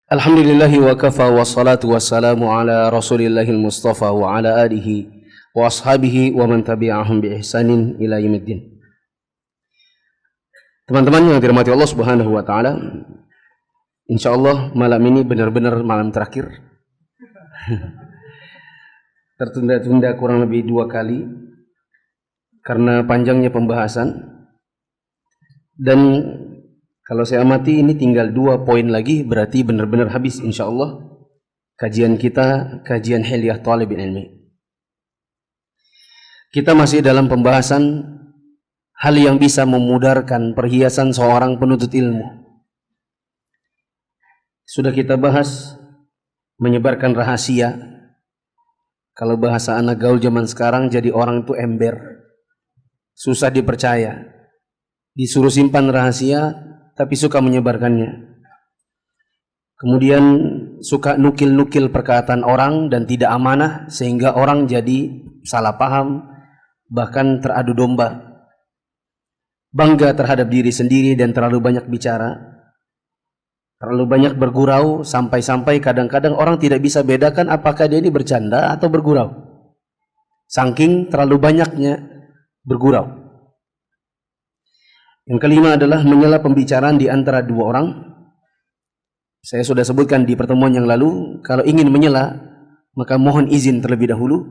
Alhamdulillahi wa kafa wa salatu wassalamu ala rasulillahil mustafa wa ala alihi wa ashabihi wa man tabi'ahum bi ihsanin ila yaumiddin. Teman-teman yang dirahmati Allah Subhanahu wa taala, insyaallah malam ini benar-benar malam terakhir. Tertunda-tunda kurang lebih 2 kali karena panjangnya pembahasan, dan kalau saya amati ini tinggal 2 poin lagi, berarti benar-benar habis insyaallah kajian kita, kajian Hilyah Thalibin Ilmi. Kita masih dalam pembahasan hal yang bisa memudarkan perhiasan seorang penuntut ilmu. Sudah kita bahas menyebarkan rahasia. Kalau bahasa anak gaul zaman sekarang, jadi orang itu ember, susah dipercaya, disuruh simpan rahasia tapi suka menyebarkannya. Kemudian suka nukil-nukil perkataan orang dan tidak amanah, sehingga orang jadi salah paham, bahkan teradu domba, bangga terhadap diri sendiri dan terlalu banyak bicara, terlalu banyak bergurau, sampai-sampai kadang-kadang orang tidak bisa bedakan apakah dia ini bercanda atau bergurau, saking terlalu banyaknya bergurau. Yang kelima adalah menyela pembicaraan di antara 2 orang. Saya sudah sebutkan di pertemuan yang lalu, kalau ingin menyela maka mohon izin terlebih dahulu.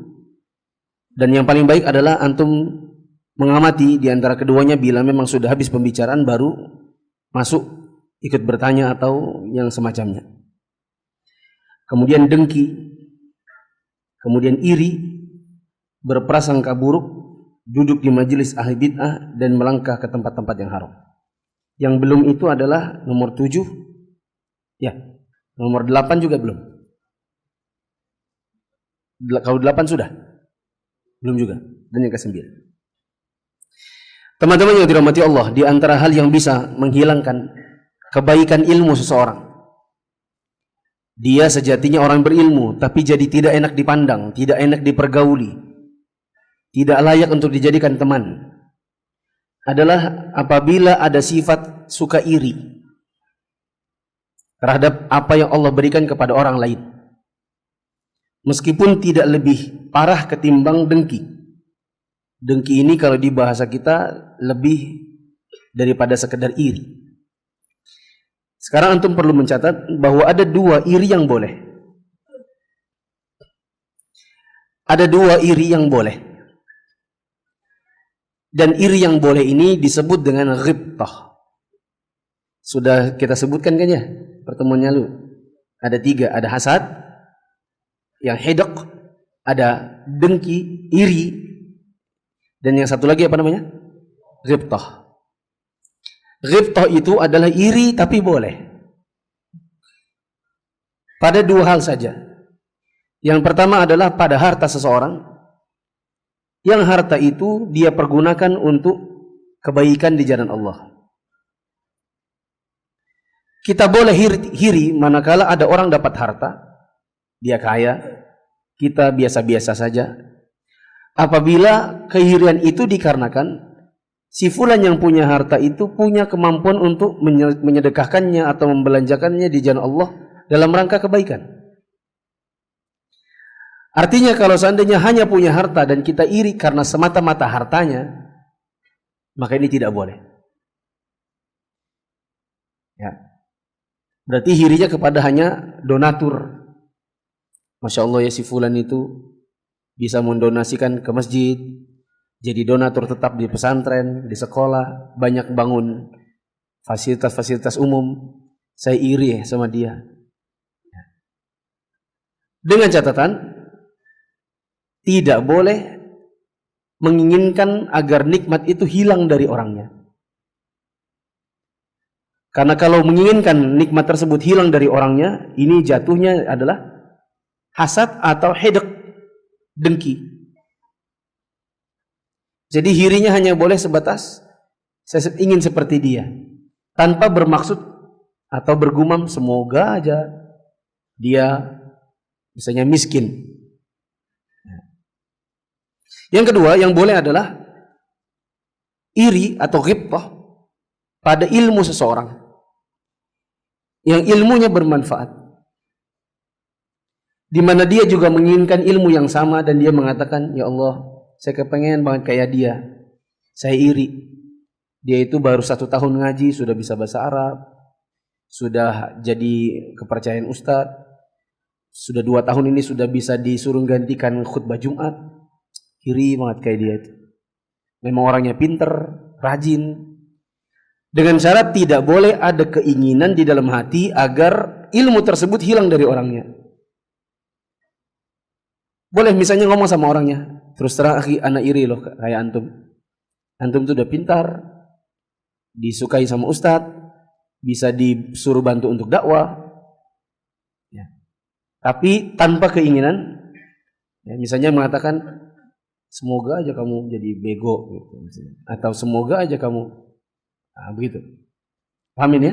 Dan yang paling baik adalah antum mengamati di antara keduanya, bila memang sudah habis pembicaraan baru masuk ikut bertanya atau yang semacamnya. Kemudian dengki, kemudian iri, berprasangka buruk, duduk di majelis ahli bid'ah dan melangkah ke tempat-tempat yang haram. Yang belum itu adalah nomor 7. Ya, nomor 8 juga belum. Kalau 8 sudah? Belum juga. Dan yang ke-9. Teman-teman yang dirahmati Allah, di antara hal yang bisa menghilangkan kebaikan ilmu seseorang, dia sejatinya orang berilmu tapi jadi tidak enak dipandang, tidak enak dipergauli, tidak layak untuk dijadikan teman, adalah apabila ada sifat suka iri terhadap apa yang Allah berikan kepada orang lain, meskipun tidak lebih parah ketimbang dengki. Dengki ini kalau di bahasa kita lebih daripada sekedar iri. Sekarang antum perlu mencatat bahwa ada 2 iri yang boleh. Ada 2 iri yang boleh. Dan iri yang boleh ini disebut dengan ghibtah. Sudah kita sebutkan kan ya pertemuannya lalu. Ada 3, ada hasad, yang hidak, ada dengki, iri, dan yang satu lagi apa namanya? Ghibtah. Ghibtah itu adalah iri tapi boleh. Pada 2 hal saja. Yang pertama adalah pada harta seseorang, yang harta itu dia pergunakan untuk kebaikan di jalan Allah. Kita boleh iri manakala ada orang dapat harta, dia kaya, kita biasa-biasa saja. Apabila keirian itu dikarenakan si fulan yang punya harta itu punya kemampuan untuk menyedekahkannya atau membelanjakannya di jalan Allah dalam rangka kebaikan. Artinya kalau seandainya hanya punya harta dan kita iri karena semata-mata hartanya, maka ini tidak boleh. Ya. Berarti irinya kepada hanya donatur. Masya Allah ya, si fulan itu bisa mendonasikan ke masjid, jadi donatur tetap di pesantren, di sekolah, banyak bangun fasilitas-fasilitas umum. Saya iri sama dia. Dengan catatan, tidak boleh menginginkan agar nikmat itu hilang dari orangnya. Karena kalau menginginkan nikmat tersebut hilang dari orangnya, ini jatuhnya adalah hasad atau hidak, dengki. Jadi irinya hanya boleh sebatas saya ingin seperti dia, tanpa bermaksud atau bergumam semoga aja dia misalnya miskin. Yang kedua yang boleh adalah iri atau ghibtah pada ilmu seseorang yang ilmunya bermanfaat. di mana dia juga menginginkan ilmu yang sama dan dia mengatakan, ya Allah, saya kepengen banget kayak dia. Saya iri. Dia itu baru 1 tahun ngaji sudah bisa bahasa Arab, sudah jadi kepercayaan ustadz, sudah 2 tahun ini sudah bisa disuruh gantikan khutbah Jumat. Iri banget kayak dia itu. Memang orangnya pinter, rajin. Dengan syarat tidak boleh ada keinginan di dalam hati agar ilmu tersebut hilang dari orangnya. Boleh misalnya ngomong sama orangnya, terus terang akhi, anak iri loh kayak antum. Antum tuh udah pintar, disukai sama ustadz, bisa disuruh bantu untuk dakwah, ya. Tapi tanpa keinginan, ya, misalnya mengatakan semoga aja kamu jadi bego gitu, atau semoga aja kamu, nah, begitu. Pahamin ya?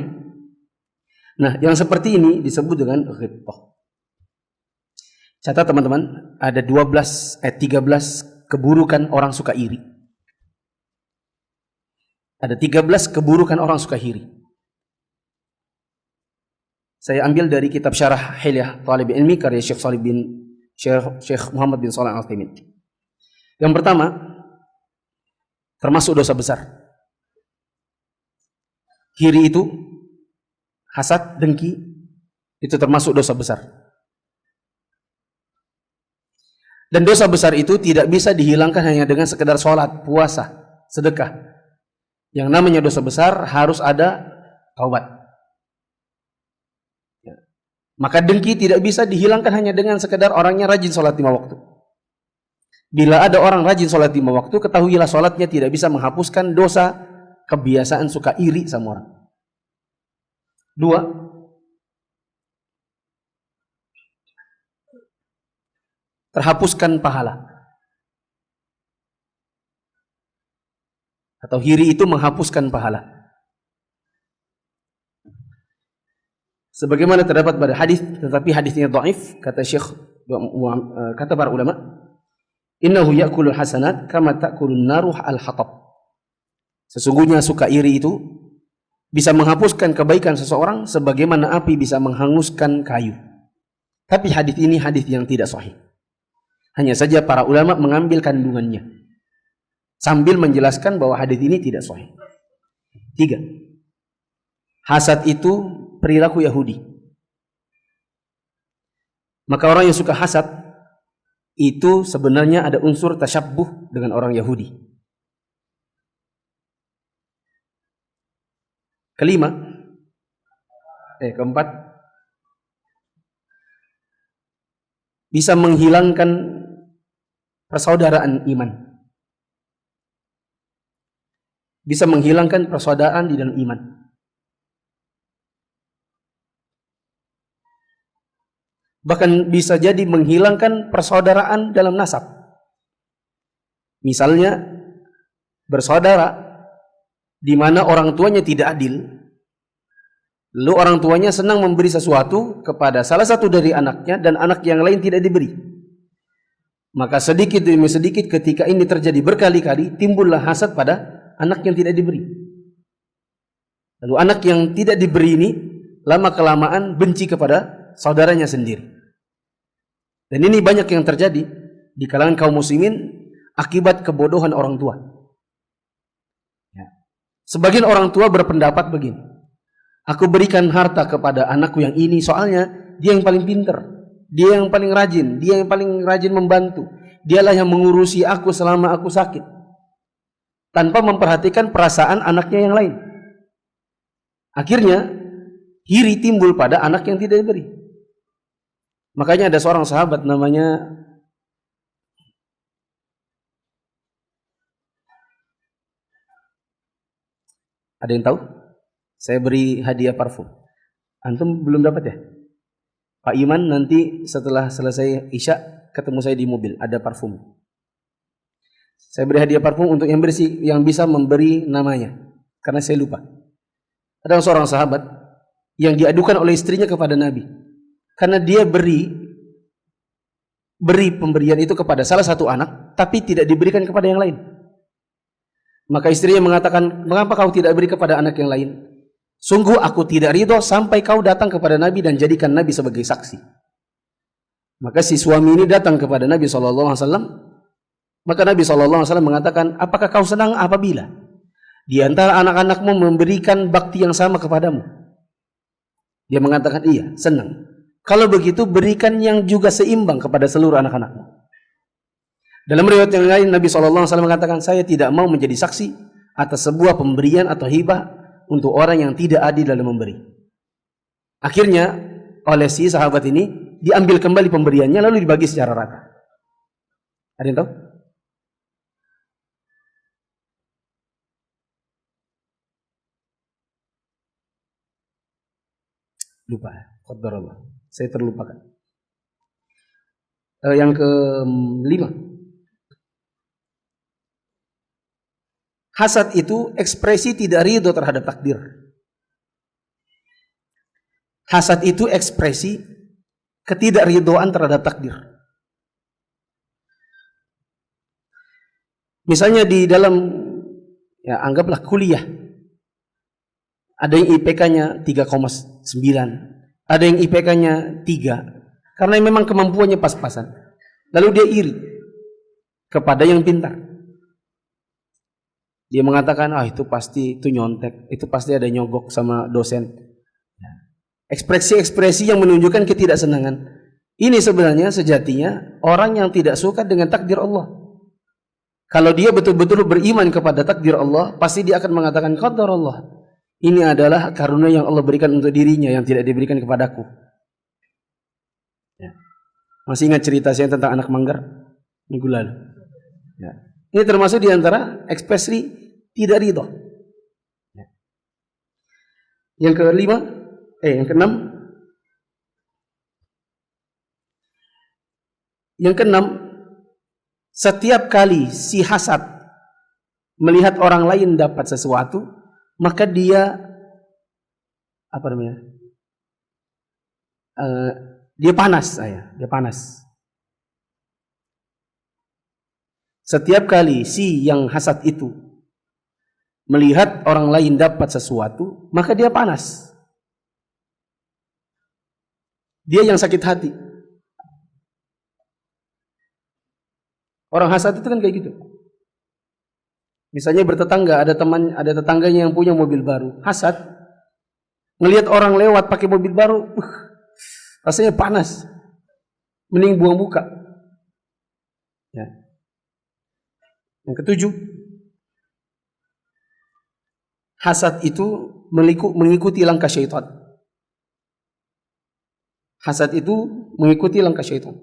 Nah, yang seperti ini disebut dengan ghibtah. Catat teman-teman, ada 13 keburukan orang suka iri. Ada 13 keburukan orang suka iri. Saya ambil dari kitab Syarah Hilyah Thalib Ilmi karya Syekh Muhammad bin Shalih Al-Utsaimin. Yang pertama, termasuk dosa besar. Iri itu, hasad, dengki, itu termasuk dosa besar. Dan dosa besar itu tidak bisa dihilangkan hanya dengan sekedar sholat, puasa, sedekah. Yang namanya dosa besar harus ada taubat. Maka dengki tidak bisa dihilangkan hanya dengan sekedar orangnya rajin sholat 5 waktu. Bila ada orang rajin sholat 5 waktu, ketahuilah sholatnya tidak bisa menghapuskan dosa kebiasaan suka iri sama orang. 2, terhapuskan pahala. Atau iri itu menghapuskan pahala. Sebagaimana terdapat pada hadis, tetapi hadisnya dhaif, kata Syekh, kata para ulama, innahu ya'kulul hasanat kama ta'kulun naruh al-hatab. Sesungguhnya suka iri itu bisa menghapuskan kebaikan seseorang sebagaimana api bisa menghanguskan kayu. Tapi hadis ini hadis yang tidak sahih. Hanya saja para ulama mengambil kandungannya sambil menjelaskan bahwa hadis ini tidak sahih. 3, hasad itu perilaku Yahudi. Maka orang yang suka hasad itu sebenarnya ada unsur tasyabbuh dengan orang Yahudi. 4, bisa menghilangkan persaudaraan iman. Bisa menghilangkan persaudaraan di dalam iman. Bahkan bisa jadi menghilangkan persaudaraan dalam nasab. Misalnya bersaudara di mana orang tuanya tidak adil, lalu orang tuanya senang memberi sesuatu kepada salah satu dari anaknya dan anak yang lain tidak diberi. Maka sedikit demi sedikit ketika ini terjadi berkali-kali, timbullah hasad pada anak yang tidak diberi. Lalu anak yang tidak diberi ini lama-kelamaan benci kepada saudaranya sendiri. Dan ini banyak yang terjadi di kalangan kaum muslimin akibat kebodohan orang tua. Sebagian orang tua berpendapat begini, aku berikan harta kepada anakku yang ini soalnya dia yang paling pintar, dia yang paling rajin, dia yang paling rajin membantu, dialah yang mengurusi aku selama aku sakit, tanpa memperhatikan perasaan anaknya yang lain. Akhirnya iri timbul pada anak yang tidak diberi. Makanya ada seorang sahabat namanya ada yang tahu? Saya beri hadiah parfum. Antum belum dapat ya? Pak Iman nanti setelah selesai Isya ketemu saya di mobil, ada parfum. Saya beri hadiah parfum untuk yang bersih, yang bisa memberi namanya, karena saya lupa. Ada seorang sahabat yang diadukan oleh istrinya kepada Nabi, karena dia beri pemberian itu kepada salah satu anak, tapi tidak diberikan kepada yang lain. Maka istrinya mengatakan, mengapa kau tidak beri kepada anak yang lain? Sungguh aku tidak ridho sampai kau datang kepada Nabi dan jadikan Nabi sebagai saksi. Maka si suami ini datang kepada Nabi SAW. Maka Nabi SAW mengatakan, apakah kau senang apabila di antara anak-anakmu memberikan bakti yang sama kepadamu? Dia mengatakan, iya, senang. Kalau begitu berikan yang juga seimbang kepada seluruh anak-anakmu. Dalam riwayat yang lain Nabi SAW mengatakan, saya tidak mau menjadi saksi atas sebuah pemberian atau hibah untuk orang yang tidak adil dalam memberi. Akhirnya oleh si sahabat ini diambil kembali pemberiannya lalu dibagi secara rata. Ada yang tahu? Lupa. Qadarullah. Saya terlupakan. Yang kelima. Hasad itu ekspresi tidak ridho terhadap takdir. Hasad itu ekspresi ketidakridhoan terhadap takdir. Misalnya di dalam, ya anggaplah kuliah, ada yang IPK-nya 3,9, ada yang IPK-nya 3, karena memang kemampuannya pas-pasan. Lalu dia iri kepada yang pintar. Dia mengatakan, itu pasti itu nyontek, itu pasti ada nyogok sama dosen. Ekspresi-ekspresi yang menunjukkan ketidaksenangan. Ini sebenarnya sejatinya orang yang tidak suka dengan takdir Allah. Kalau dia betul-betul beriman kepada takdir Allah, pasti dia akan mengatakan, qadar Allah. Ini adalah karunia yang Allah berikan untuk dirinya yang tidak diberikan kepadaku. Ya. Masih ingat cerita saya tentang anak manggar minggu lalu? Ya. Ini termasuk di antara ekspresi tidak ridho. Ya. Yang keenam. Yang keenam, setiap kali si hasad melihat orang lain dapat sesuatu, maka dia dia panas, dia panas. Setiap kali si yang hasad itu melihat orang lain dapat sesuatu, maka dia panas. Dia yang sakit hati. Orang hasad itu kan kayak gitu. Misalnya bertetangga, ada tetangganya yang punya mobil baru, hasad, ngelihat orang lewat pakai mobil baru, rasanya panas, mending buang muka. Ya. Yang ketujuh, hasad itu mengikuti langkah syaitan. Hasad itu mengikuti langkah syaitan.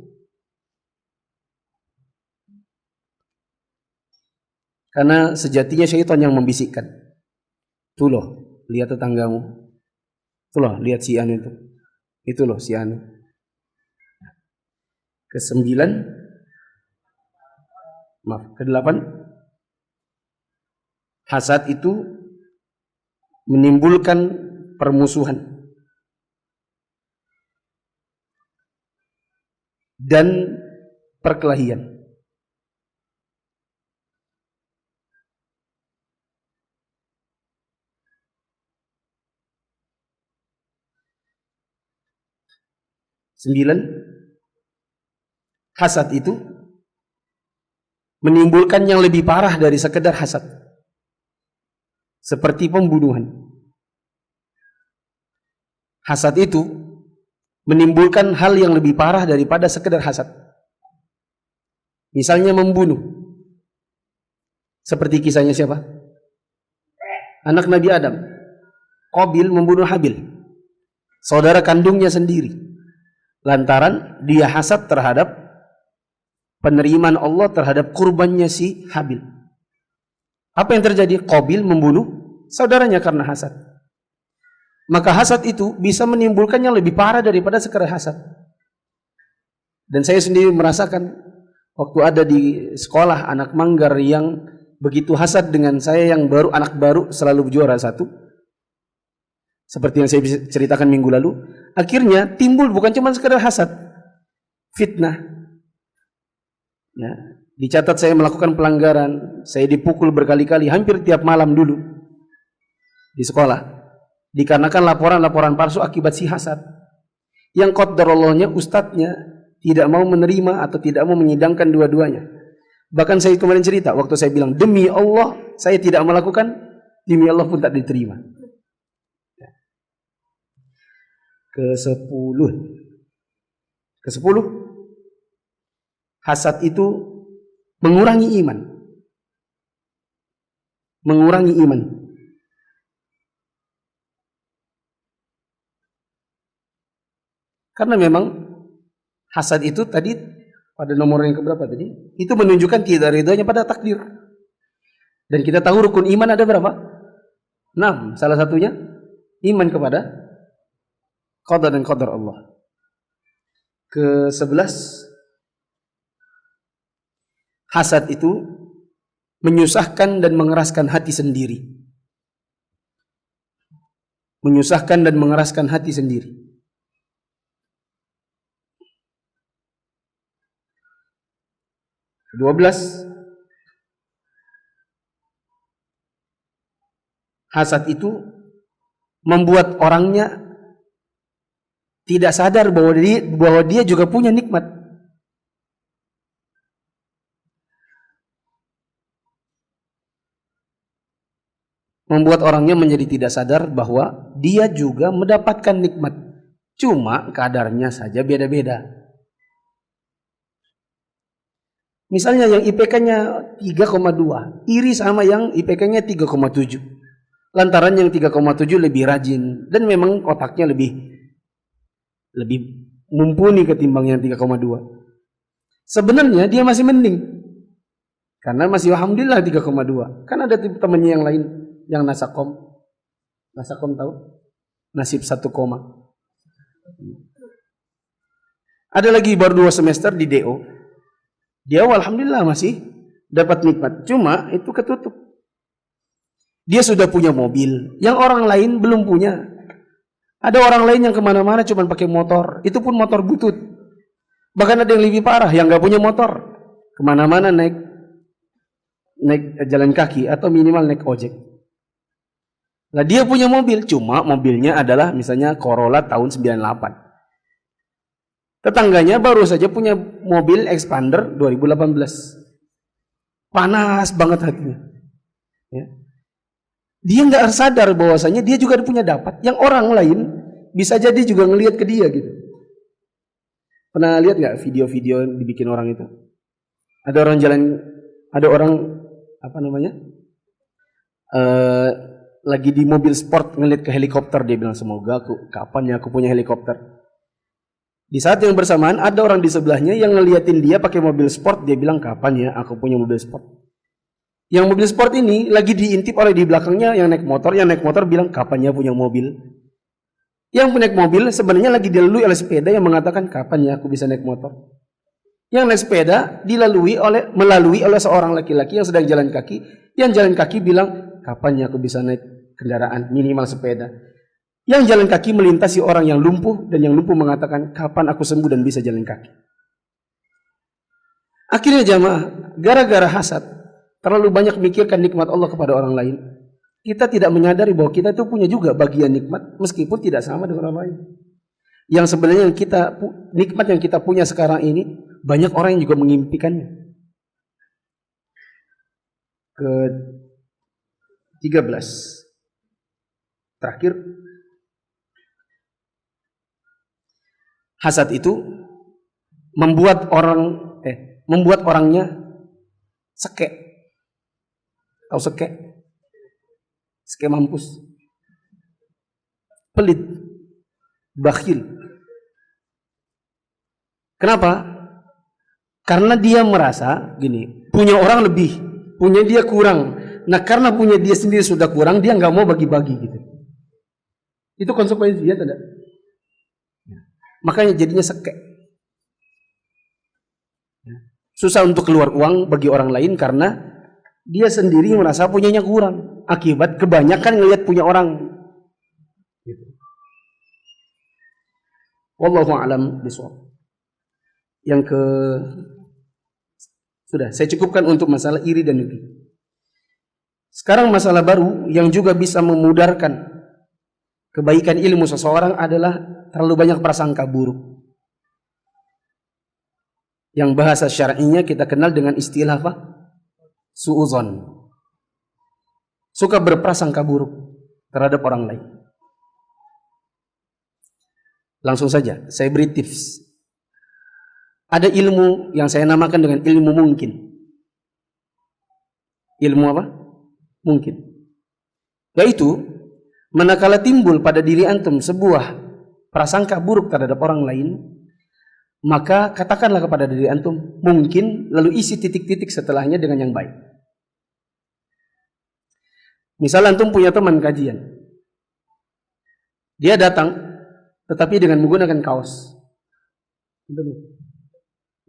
Karena sejatinya syaitan yang membisikkan. Tuh loh, lihat tetanggamu. Tuh loh, lihat si anu itu. Itu loh si anu. Kedelapan, hasad itu menimbulkan permusuhan dan perkelahian. Sembilan, hasad itu menimbulkan yang lebih parah dari sekedar hasad, seperti pembunuhan. Hasad itu menimbulkan hal yang lebih parah daripada sekedar hasad. Misalnya membunuh. Seperti kisahnya siapa? Anak Nabi Adam. Qabil membunuh Habil, saudara kandungnya sendiri. Lantaran dia hasad terhadap penerimaan Allah terhadap kurbannya si Habil. Apa yang terjadi? Qabil membunuh saudaranya karena hasad. Maka hasad itu bisa menimbulkan yang lebih parah daripada sekedar hasad. Dan saya sendiri merasakan waktu ada di sekolah anak manggar yang begitu hasad dengan saya yang baru, anak baru, selalu juara satu. Seperti yang saya ceritakan minggu lalu, akhirnya timbul bukan cuma sekedar hasad, fitnah. Ya, dicatat saya melakukan pelanggaran, saya dipukul berkali-kali, hampir tiap malam dulu di sekolah, dikarenakan laporan-laporan palsu akibat si hasad. Yang qadarallahnya ustadznya tidak mau menerima atau tidak mau menyidangkan dua-duanya. Bahkan saya kemarin cerita, waktu saya bilang, demi Allah, saya tidak melakukan, demi Allah pun tak diterima. Ke-10. Hasad itu mengurangi iman. Mengurangi iman. Karena memang hasad itu tadi pada nomor yang keberapa tadi? Itu menunjukkan tidak ridhonya pada takdir. Dan kita tahu rukun iman ada berapa? 6. Salah satunya iman kepada qada dan qadar Allah. Ke-11, hasad itu menyusahkan dan mengeraskan hati sendiri. Menyusahkan dan mengeraskan hati sendiri. 12, hasad itu membuat orangnya tidak sadar bahwa dia juga punya nikmat. Membuat orangnya menjadi tidak sadar bahwa dia juga mendapatkan nikmat. Cuma kadarnya saja beda-beda. Misalnya yang IPK-nya 3,2, iri sama yang IPK-nya 3,7. Lantaran yang 3,7 lebih rajin dan memang otaknya lebih mumpuni ketimbang yang 3,2. Sebenarnya dia masih mending. Karena masih alhamdulillah 3,2. Kan ada temannya yang lain yang nasakom. Nasakom tahu? Nasib 1 koma. Ada lagi baru 2 semester di DO. Dia alhamdulillah masih dapat nikmat. Cuma itu ketutup. Dia sudah punya mobil yang orang lain belum punya. Ada orang lain yang kemana-mana cuma pakai motor. Itu pun motor butut. Bahkan ada yang lebih parah yang gak punya motor. Kemana-mana naik jalan kaki atau minimal naik ojek. Nah dia punya mobil. Cuma mobilnya adalah misalnya Corolla tahun 98. Tetangganya baru saja punya mobil Expander 2018. Panas banget hatinya. Ya. Dia nggak sadar bahwasanya dia juga punya dapat yang orang lain bisa jadi juga ngelihat ke dia gitu. Pernah lihat nggak video-video dibikin orang itu? Ada orang apa namanya? Lagi di mobil sport ngelihat ke helikopter, dia bilang semoga kapan ya aku punya helikopter. Di saat yang bersamaan ada orang di sebelahnya yang ngeliatin dia pakai mobil sport, dia bilang kapan ya aku punya mobil sport. Yang mobil sport ini lagi diintip oleh di belakangnya yang naik motor bilang kapan ya punya mobil. Yang naik mobil sebenarnya lagi dilalui oleh sepeda yang mengatakan kapan ya aku bisa naik motor. Yang naik sepeda melalui oleh seorang laki-laki yang sedang jalan kaki, yang jalan kaki bilang kapan ya aku bisa naik kendaraan minimal sepeda. Yang jalan kaki melintasi orang yang lumpuh dan yang lumpuh mengatakan kapan aku sembuh dan bisa jalan kaki. Akhirnya jamaah, gara-gara hasad, terlalu banyak mikirkan nikmat Allah kepada orang lain. Kita tidak menyadari bahwa kita itu punya juga bagian nikmat meskipun tidak sama dengan orang lain. Yang sebenarnya nikmat yang kita punya sekarang ini banyak orang yang juga mengimpikannya. Ke-13. Terakhir, hasad itu membuat orangnya seke. Tahu seke? Seke mampus. Pelit. Bakhil. Kenapa? Karena dia merasa gini, punya orang lebih, punya dia kurang. Nah karena punya dia sendiri sudah kurang, dia nggak mau bagi-bagi gitu. Itu konsekuensi dia tidak. Makanya jadinya seke. Susah untuk keluar uang bagi orang lain karena dia sendiri merasa punyanya kurang. Akibat kebanyakan ngelihat punya orang. Wallahu a'lam bishawab. Sudah, saya cukupkan untuk masalah iri dan dengki. Sekarang masalah baru yang juga bisa memudarkan kebaikan ilmu seseorang adalah terlalu banyak prasangka buruk. Yang bahasa syar'inya kita kenal dengan istilah apa? Su'udzon. Suka berprasangka buruk terhadap orang lain. Langsung saja, saya beri tips. Ada ilmu yang saya namakan dengan ilmu mungkin. Ilmu apa? Mungkin. Yaitu, manakala timbul pada diri antum sebuah prasangka buruk terhadap orang lain, maka katakanlah kepada diri antum, mungkin, lalu isi titik-titik setelahnya dengan yang baik. Misal antum punya teman kajian. Dia datang, tetapi dengan menggunakan kaos.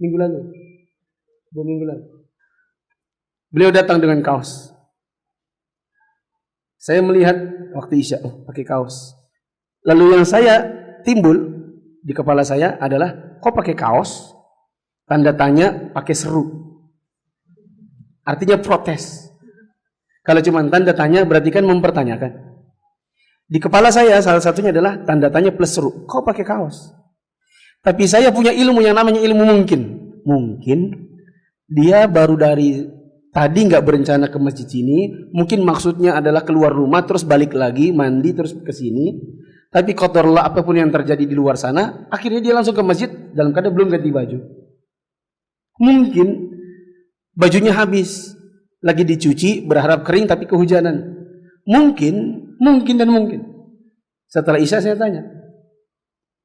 Minggu lalu. 2 minggu lalu. Beliau datang dengan kaos. Saya melihat waktu Isya, pakai kaos. Lalu yang saya timbul di kepala saya adalah, kok pakai kaos? Tanda tanya pakai seru. Artinya protes. Kalau cuma tanda tanya berarti kan mempertanyakan. Di kepala saya salah satunya adalah tanda tanya plus seru. Kok pakai kaos? Tapi saya punya ilmu yang namanya ilmu mungkin. Mungkin dia baru dari tadi nggak berencana ke masjid ini. Mungkin maksudnya adalah keluar rumah terus balik lagi mandi terus ke sini. Tapi kotorlah apapun yang terjadi di luar sana. Akhirnya dia langsung ke masjid dalam keadaan belum ganti baju. Mungkin bajunya habis, lagi dicuci berharap kering tapi kehujanan. Mungkin dan mungkin. Setelah Isya saya tanya,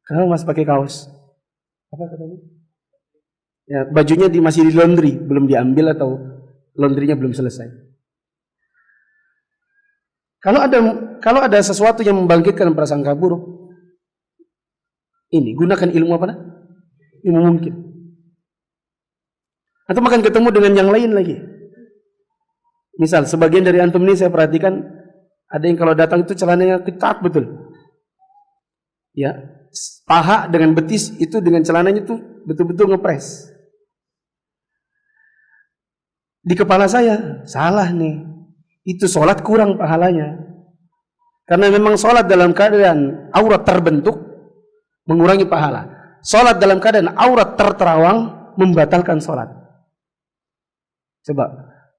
kenapa Mas pakai kaos? Apa katanya? Ya, bajunya masih di laundry, belum diambil atau laundrynya belum selesai. Kalau ada sesuatu yang membangkitkan prasangka buruk, ini gunakan ilmu apa? Ilmu mungkin. Atau makan ketemu dengan yang lain lagi. Misal sebagian dari antum ini saya perhatikan ada yang kalau datang itu celananya ketat betul. Ya, paha dengan betis itu dengan celananya itu betul-betul ngepres. Di kepala saya, salah nih. Itu sholat kurang pahalanya. Karena memang sholat dalam keadaan aurat terbentuk mengurangi pahala. Sholat dalam keadaan aurat terterawang membatalkan sholat. Coba,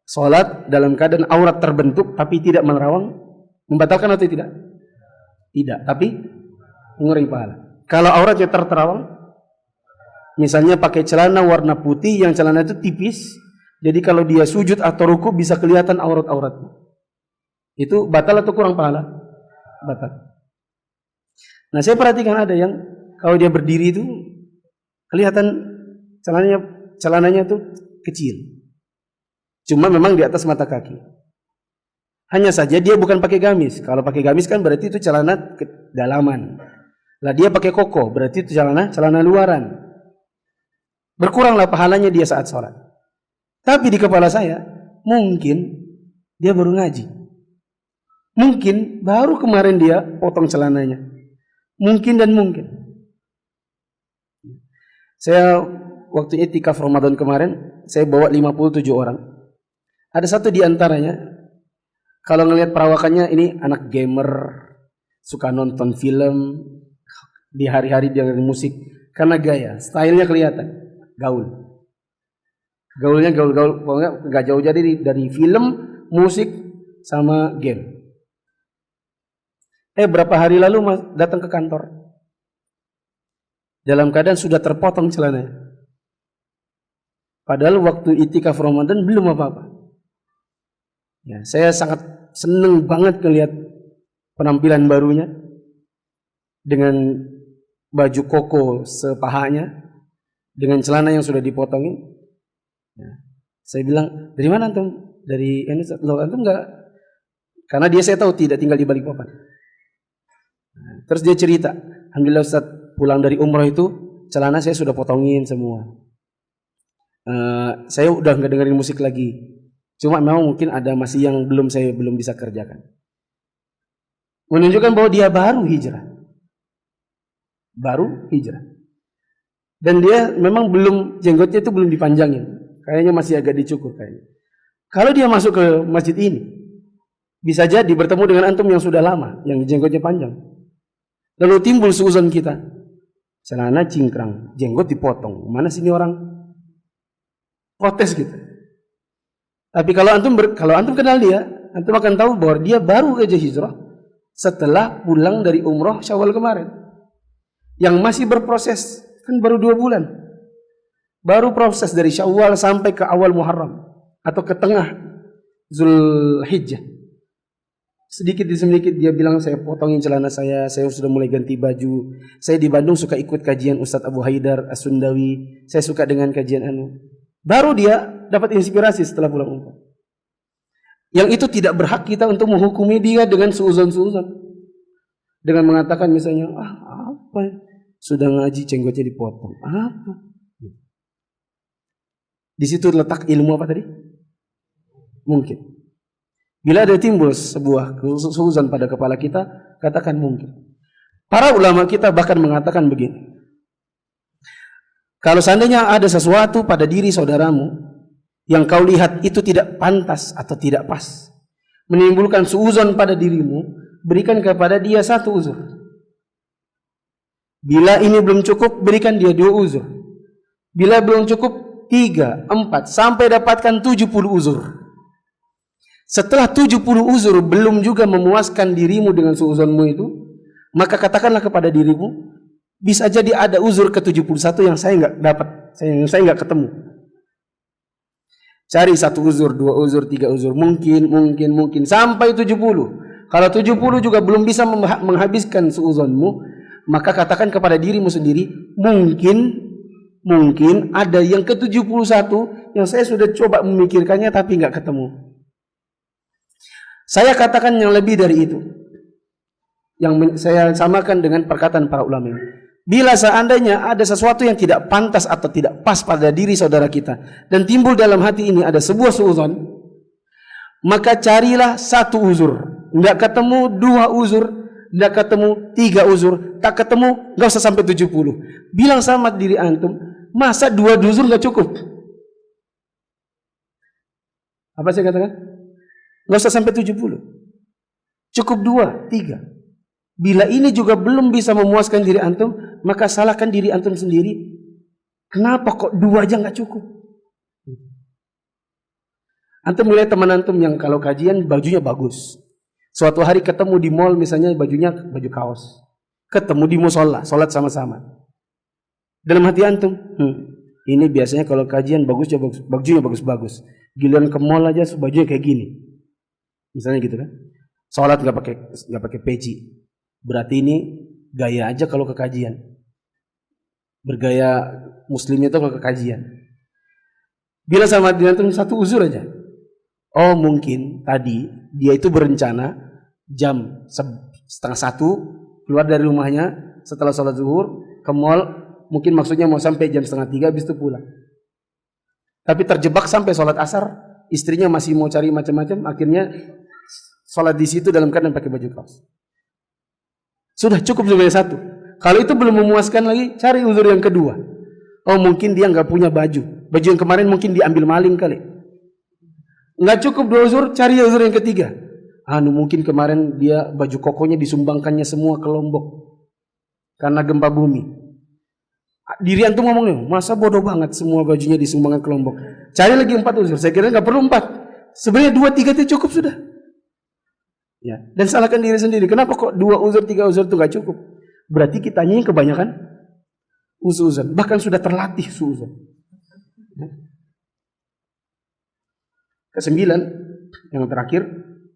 sholat dalam keadaan aurat terbentuk tapi tidak menerawang membatalkan atau tidak? Tidak, tapi mengurangi pahala. Kalau auratnya terterawang, misalnya pakai celana warna putih yang celana itu tipis, jadi kalau dia sujud atau ruku bisa kelihatan aurat-auratnya. Itu batal atau kurang pahala? Batal. Nah, saya perhatikan ada yang kalau dia berdiri itu kelihatan celananya itu kecil. Cuma memang di atas mata kaki. Hanya saja dia bukan pakai gamis. Kalau pakai gamis kan berarti itu celana kedalaman. Lah dia pakai koko, berarti itu celana luaran. Berkuranglah pahalanya dia saat sholat. Tapi di kepala saya, mungkin dia baru ngaji. Mungkin baru kemarin dia potong celananya. Mungkin dan mungkin. Saya waktu iktikaf Ramadan kemarin, saya bawa 57 orang. Ada satu di antaranya, kalau ngelihat perawakannya ini anak gamer, suka nonton film, di hari-hari dia dengerin musik, karena gaya, stylenya kelihatan, gaul. Gaulnya gaul, pokoknya nggak jauh jadi dari film, musik, sama game. Berapa hari lalu datang ke kantor, dalam keadaan sudah terpotong celananya. Padahal waktu iktikaf Ramadan belum apa-apa. Ya, saya sangat senang banget melihat penampilan barunya dengan baju koko sepahanya, dengan celana yang sudah dipotongin. Ya, saya bilang, dari mana antum? Dari ini, loh antum enggak? Karena dia saya tahu tidak tinggal di Balikpapan. Nah, terus dia cerita, alhamdulillah Ustaz, pulang dari umroh itu celana saya sudah potongin semua. Saya udah nggak dengerin musik lagi. Cuma memang mungkin ada masih yang saya belum bisa kerjakan. Menunjukkan bahwa dia baru hijrah. Baru hijrah. Dan dia memang jenggotnya itu belum dipanjangin. Kayaknya masih agak dicukur kayaknya. Kalau dia masuk ke masjid ini, bisa jadi bertemu dengan antum yang sudah lama, yang jenggotnya panjang. Lalu timbul suuzon kita. Celana cingkrang, jenggot dipotong. Mana sini orang? protes gitu. Tapi kalau antum kenal dia, antum akan tahu bahwa dia baru aja hijrah setelah pulang dari umroh Syawal kemarin. Yang masih berproses kan baru 2 bulan. Baru proses dari Syawal sampai ke awal Muharram atau ke tengah Zulhijjah. Sedikit demi sedikit dia bilang, saya potongin celana saya sudah mulai ganti baju. Saya di Bandung suka ikut kajian Ustadz Abu Haidar As-Sundawi. Saya suka dengan kajian Baru dia dapat inspirasi setelah pulang umroh. Yang itu tidak berhak kita untuk menghukumi dia dengan suuzon-suuzon. Dengan mengatakan misalnya, apa ya? Sudah ngaji cenggotnya dipotong. Apa? Di situ letak ilmu apa tadi? Mungkin. Bila ada timbul sebuah kesuuzon pada kepala kita, katakan mungkin. Para ulama kita bahkan mengatakan begini. Kalau seandainya ada sesuatu pada diri saudaramu yang kau lihat itu tidak pantas atau tidak pas, menimbulkan suuzon pada dirimu, berikan kepada dia 1 uzur. Bila ini belum cukup, berikan dia 2 uzur. Bila belum cukup, 3, 4, sampai dapatkan 70 uzur. Setelah 70 uzur belum juga memuaskan dirimu dengan suuzonmu itu, maka katakanlah kepada dirimu, bisa jadi ada uzur ke-71 yang saya nggak dapat, saya nggak ketemu. Cari 1 uzur, 2 uzur, 3 uzur, mungkin sampai 70. Kalau 70 juga belum bisa menghabiskan suuzonmu, maka katakan kepada dirimu sendiri, mungkin ada yang ke-71 yang saya sudah coba memikirkannya tapi nggak ketemu. Saya katakan yang lebih dari itu, yang saya samakan dengan perkataan para ulama ini. Bila seandainya ada sesuatu yang tidak pantas atau tidak pas pada diri saudara kita, dan timbul dalam hati ini ada sebuah suuzon, maka carilah 1 uzur. Nggak ketemu 2 uzur, nggak ketemu 3 uzur, tak ketemu nggak usah sampai 70. Bilang sama diri antum, masa 2 uzur nggak cukup? Apa saya katakan? Nggak usah sampai 70. Cukup 2, 3. Bila ini juga belum bisa memuaskan diri antum, maka salahkan diri antum sendiri. Kenapa kok 2 aja nggak cukup? Antum melihat teman antum yang kalau kajian bajunya bagus. Suatu hari ketemu di mall misalnya bajunya baju kaos. Ketemu di musola, sholat sama-sama. Dalam hati antum, ini biasanya kalau kajian bajunya bagus-bagus. Giliran ke mall aja bajunya kayak gini. Misalnya gitu kan. Sholat nggak pakai peci. Berarti ini gaya aja kalau ke kajian. Bergaya muslimnya itu kalau ke kajian. Bila sama dia itu 1 uzur aja. Oh mungkin tadi dia itu berencana jam 12:30 keluar dari rumahnya setelah sholat zuhur ke mall. Mungkin maksudnya mau sampai jam 2:30 habis itu pulang. Tapi terjebak sampai sholat asar. Istrinya masih mau cari macam-macam. Akhirnya sholat di situ dalam keadaan pakai baju kaos. Sudah cukup sebagai 1. Kalau itu belum memuaskan lagi, cari uzur yang kedua. Oh mungkin dia nggak punya baju. Baju yang kemarin mungkin diambil maling kali. Nggak cukup 2 uzur, cari uzur yang ketiga. Mungkin kemarin dia baju kokonya disumbangkannya semua ke Lombok karena gempa bumi. Diri antum ngomong nih, masa bodoh banget semua bajunya disumbangkan ke Lombok. Cari lagi 4 uzur. Saya kira nggak perlu 4. Sebenarnya 2, 3 itu cukup sudah. Ya, dan salahkan diri sendiri. Kenapa kok 2 uzur, 3 uzur itu gak cukup? Berarti kitanya yang kebanyakan suuzon. Bahkan sudah terlatih suuzon. Ke-9, yang terakhir,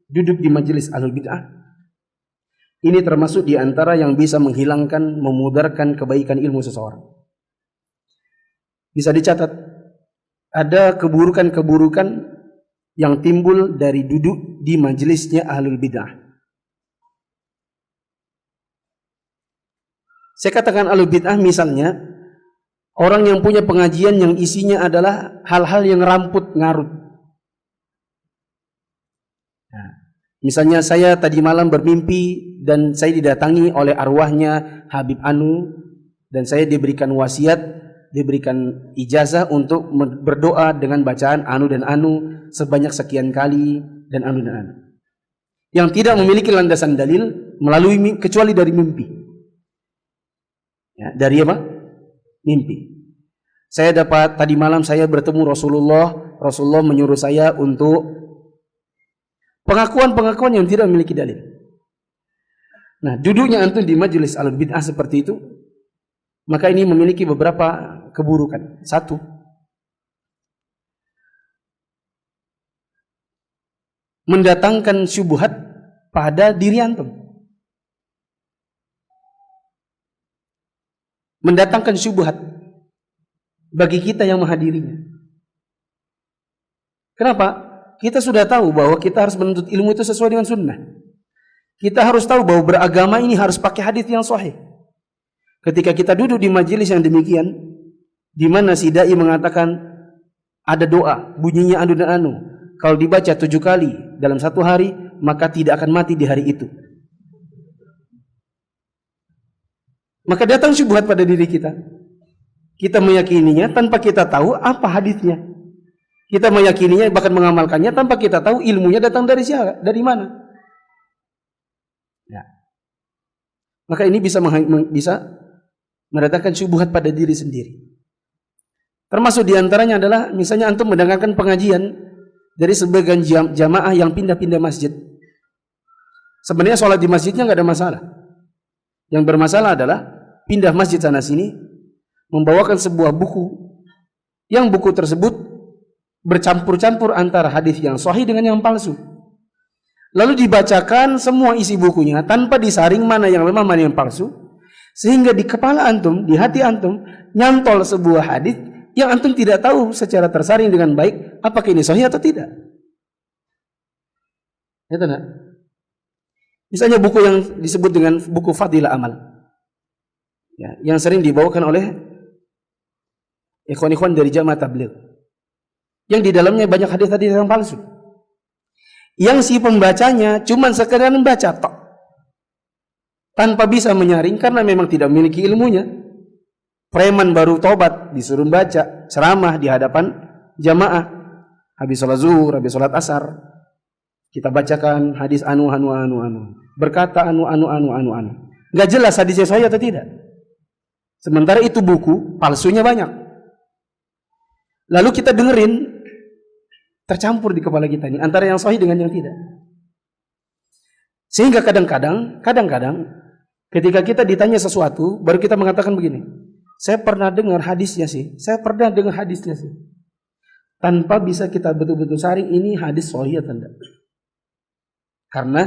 duduk di majelis ahlul bid'ah. Ini termasuk di antara yang bisa menghilangkan, memudarkan kebaikan ilmu seseorang. Bisa dicatat, ada keburukan-keburukan yang timbul dari duduk di majelisnya ahlul bid'ah. Saya katakan ahlul bid'ah misalnya orang yang punya pengajian yang isinya adalah hal-hal yang ramput ngarut. Misalnya saya tadi malam bermimpi dan saya didatangi oleh arwahnya Habib Anu dan saya diberikan wasiat, diberikan ijazah untuk berdoa dengan bacaan anu dan anu sebanyak sekian kali dan anu dan anu. Yang tidak memiliki landasan dalil melalui kecuali dari mimpi. Ya, dari apa? Mimpi. Saya dapat tadi malam saya bertemu Rasulullah, Rasulullah menyuruh saya untuk pengakuan-pengakuan yang tidak memiliki dalil. Nah, duduknya antum di majelis alul bid'ah seperti itu, maka ini memiliki beberapa keburukan. Satu, mendatangkan syubhat pada diri antum. Mendatangkan syubhat bagi kita yang menghadirinya. Kenapa? Kita sudah tahu bahwa kita harus menuntut ilmu itu sesuai dengan sunnah. Kita harus tahu bahwa beragama ini harus pakai hadis yang sahih. Ketika kita duduk di majelis yang demikian, di mana si dai mengatakan ada doa, bunyinya anu dan anu. Kalau dibaca 7 kali dalam 1 hari, maka tidak akan mati di hari itu. Maka datang syubhat pada diri kita. Kita meyakininya tanpa kita tahu apa hadisnya. Kita meyakininya bahkan mengamalkannya tanpa kita tahu ilmunya datang dari siapa, dari mana. Ya. Maka ini bisa mendatangkan syubhat pada diri sendiri. Termasuk diantaranya adalah misalnya antum mendengarkan pengajian dari sebagian jamaah yang pindah-pindah masjid. Sebenarnya sholat di masjidnya nggak ada masalah. Yang bermasalah adalah pindah masjid sana sini, membawakan sebuah buku, yang buku tersebut bercampur-campur antara hadis yang sahih dengan yang palsu. Lalu dibacakan semua isi bukunya tanpa disaring mana yang memang mana yang palsu, sehingga di kepala antum, di hati antum nyantol sebuah hadis yang antum tidak tahu secara tersaring dengan baik apakah ini sahih atau tidak. Ya tidak? Misalnya buku yang disebut dengan buku Fadilah Amal, ya, yang sering dibawakan oleh ikhwan-ikhwan dari Jamaah Tabligh, yang di dalamnya banyak hadis-hadis yang palsu, yang si pembacanya cuma sekedar membaca tok, tanpa bisa menyaring karena memang tidak memiliki ilmunya. Preman baru tobat disuruh baca ceramah di hadapan jamaah, habis sholat zuhur, habis sholat asar, kita bacakan hadis anu, berkata anu. Nggak jelas hadisnya sahih atau tidak. Sementara itu buku palsunya banyak. Lalu kita dengerin, tercampur di kepala kita ini antara yang sahih dengan yang tidak. Sehingga kadang-kadang ketika kita ditanya sesuatu, baru kita mengatakan begini, saya pernah dengar hadisnya sih, tanpa bisa kita betul-betul saring ini hadis sahih atau tidak. Karena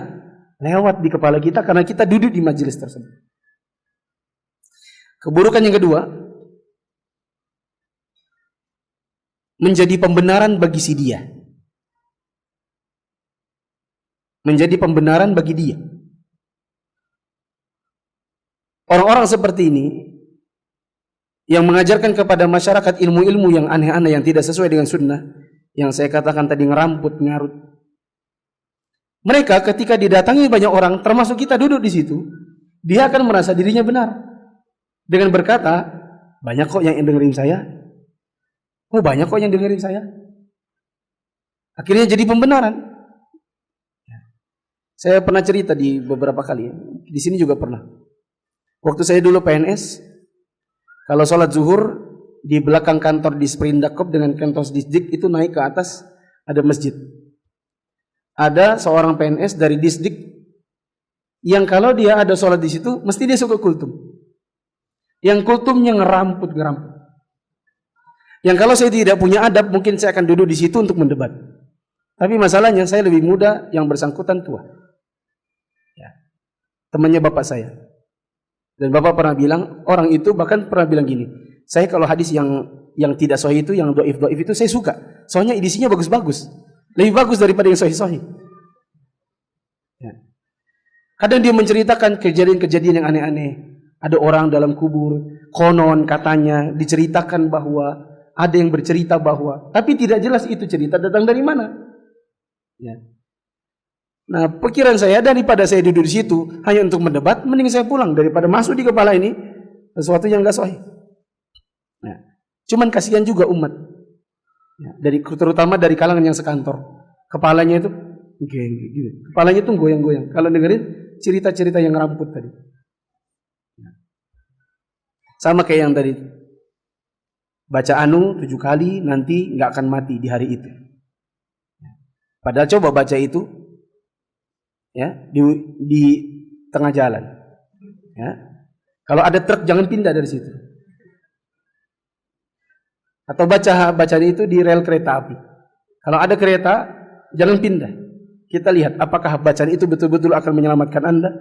lewat di kepala kita, karena kita duduk di majelis tersebut. Keburukan yang kedua, menjadi pembenaran bagi si dia. Menjadi pembenaran bagi dia. Orang-orang seperti ini yang mengajarkan kepada masyarakat ilmu-ilmu yang aneh-aneh yang tidak sesuai dengan sunnah, yang saya katakan tadi ngeramput, ngarut. Mereka ketika didatangi banyak orang, termasuk kita duduk di situ, dia akan merasa dirinya benar dengan berkata, banyak kok yang dengerin saya. Oh, banyak kok yang dengerin saya. Akhirnya jadi pembenaran. Saya pernah cerita di beberapa kali, di sini juga pernah. Waktu saya dulu PNS, kalau sholat zuhur di belakang kantor di Sprindakop dengan kantor Disdik itu naik ke atas ada masjid. Ada seorang PNS dari Disdik yang kalau dia ada sholat di situ mesti dia suka kultum. Yang kultumnya ngeramput. Yang kalau saya tidak punya adab mungkin saya akan duduk di situ untuk mendebat. Tapi masalahnya saya lebih muda, yang bersangkutan tua. Ya. Temannya bapak saya. Dan bapak pernah bilang, orang itu bahkan pernah bilang gini, saya kalau hadis yang tidak sahih itu, yang doif itu saya suka. Soalnya edisinya bagus-bagus. Lebih bagus daripada yang sahih-sahih. Ya. Kadang dia menceritakan kejadian-kejadian yang aneh-aneh. Ada orang dalam kubur, konon katanya diceritakan bahwa ada yang bercerita bahwa, tapi tidak jelas itu cerita datang dari mana. Ya. Nah, pikiran saya daripada saya duduk di situ hanya untuk mendebat, mending saya pulang daripada masuk di kepala ini sesuatu yang enggak sahih. Nah, cuman kasihan juga umat. Ya, terutama dari kalangan yang sekantor. Kepalanya itu gitu. Kepalanya itu goyang-goyang kalau dengerin cerita-cerita yang ramput tadi. Ya. Sama kayak yang tadi. baca anu 7 kali nanti nggak akan mati di hari itu. Padahal coba baca itu ya di tengah jalan. Ya. Kalau ada truk jangan pindah dari situ. Atau baca itu di rel kereta api. Kalau ada kereta jangan pindah. Kita lihat apakah bacaan itu betul-betul akan menyelamatkan Anda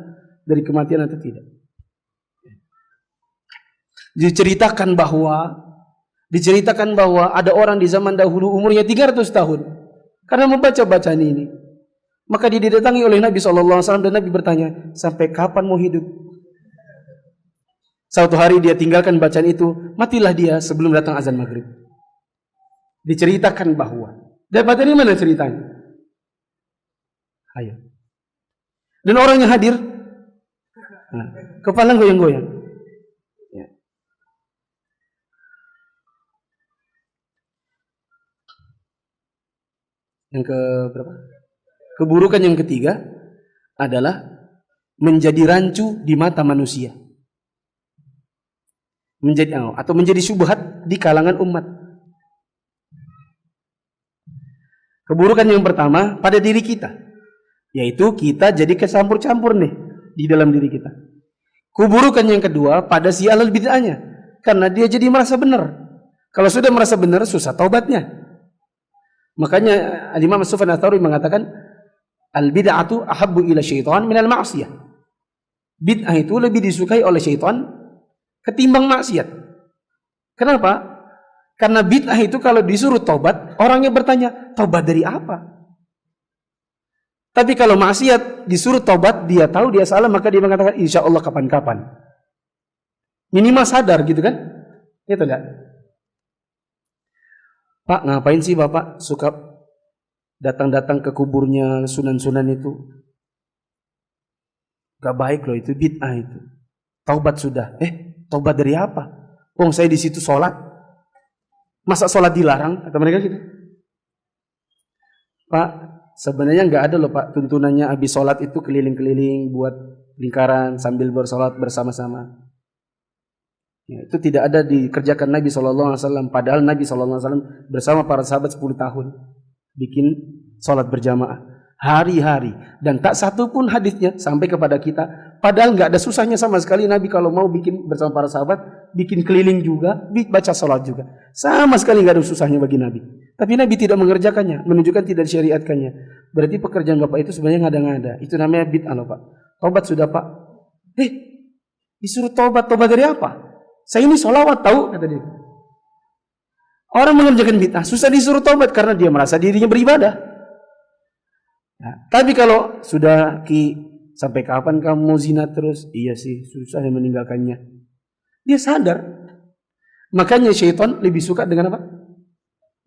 dari kematian atau tidak. Diceritakan bahwa ada orang di zaman dahulu umurnya 300 tahun karena membaca bacaan ini. Maka dia didatangi oleh Nabi SAW dan Nabi bertanya, sampai kapan mau hidup? Suatu hari dia tinggalkan bacaan itu, matilah dia sebelum datang azan maghrib. Diceritakan bahwa, dapat dari mana ceritanya? Ayo. Dan orang yang hadir, kepala goyang-goyang. Ya. Yang ke berapa? Keburukan yang ketiga adalah menjadi rancu di mata manusia. Menjadi syubhat di kalangan umat. Keburukan yang pertama pada diri kita, yaitu kita jadi kecampur-campur nih di dalam diri kita. Keburukan yang kedua pada si ahlul bid'ahnya, karena dia jadi merasa benar. Kalau sudah merasa benar susah taubatnya. Makanya Imam Sufyan Ats-Tsauri mengatakan al-bid'atu ahabbu ila syaitan minal ma'siyah. Bid'ah itu lebih disukai oleh syaitan ketimbang maksiat. Kenapa? Karena bid'ah itu kalau disuruh taubat, orangnya bertanya, taubat dari apa? Tapi kalau maksiat disuruh taubat, dia tahu dia salah, maka dia mengatakan insya Allah kapan-kapan. Minimal sadar gitu kan? Itu enggak? Pak, ngapain sih Bapak suka datang-datang ke kuburnya sunan-sunan itu? Gak baik loh, itu bid'ah itu. Taubat sudah. Taubat dari apa? Saya di situ sholat. Masa sholat dilarang? Kata mereka gitu. Pak, sebenarnya nggak ada loh Pak tuntunannya habis sholat itu keliling-keliling buat lingkaran sambil bersolat bersama-sama. Ya, itu tidak ada dikerjakan Nabi SAW. Padahal Nabi SAW bersama para sahabat 10 tahun bikin sholat berjamaah hari-hari, dan tak satu pun hadisnya sampai kepada kita. Padahal nggak ada susahnya sama sekali Nabi kalau mau bikin bersama para sahabat, bikin keliling juga, baca sholat juga, sama sekali nggak ada susahnya bagi Nabi. Tapi Nabi tidak mengerjakannya, menunjukkan tidak syariatkannya. Berarti pekerjaan Bapak itu sebenarnya ngada-ngada. Itu namanya bid'ah loh Pak. Tobat sudah Pak. Disuruh tobat dari apa? Saya ini sholawat tahu, kata dia. Orang mengerjakan bid'ah susah disuruh tobat karena dia merasa dirinya beribadah. Nah, tapi kalau sudah sampai kapan kamu mau zina terus? Iya sih, susah yang meninggalkannya. Dia sadar. Makanya syaitan lebih suka dengan apa?